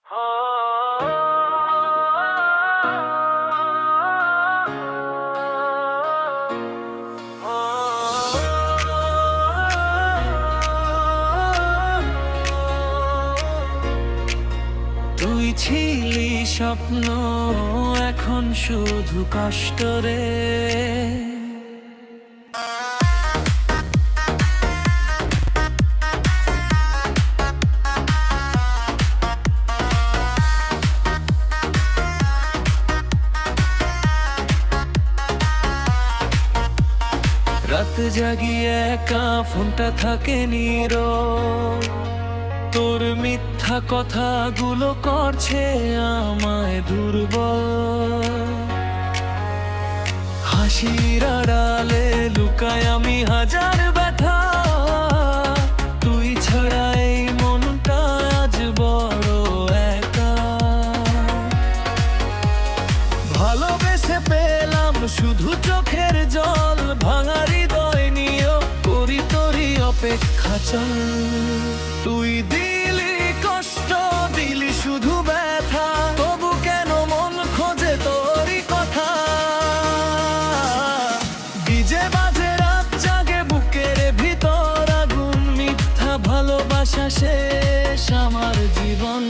তুই ছিলি স্বপ্ন, এখন শুধু কষ্ট রে। রাত জাগিয়ে একা, ফোনটা থাকে নীরব। তোর মিথ্যা কথাগুলো করছে আমায় দুর্বল। হাসির আড়ালে লুকায় আমি হাজার ব্যথা। তুই ছাড়া এই মনটা আজ বড় একা। ভালোবেসে পেলাম শুধু চোখের জল, ভাঙা হৃদয় নিয়েও করি তোরই অপেক্ষা চল। তুই দিলি কষ্ট, দিলি শুধু ব্যথা, তবু কেন মন খোঁজে তোরই কথা। ডিজে বাজে রাত জাগে বুকের ভিতর আগুন, মিথ্যা ভালোবাসা শেষ আমার জীবন।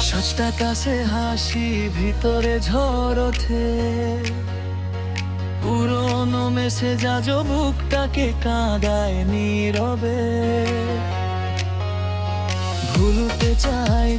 সাজটা কাছে হাসি, ভিতরে ঝড় ওঠে। পুরনো মেসেজ আজও বুকটাকে কাঁদায় নীরবে। ভুলতে চাই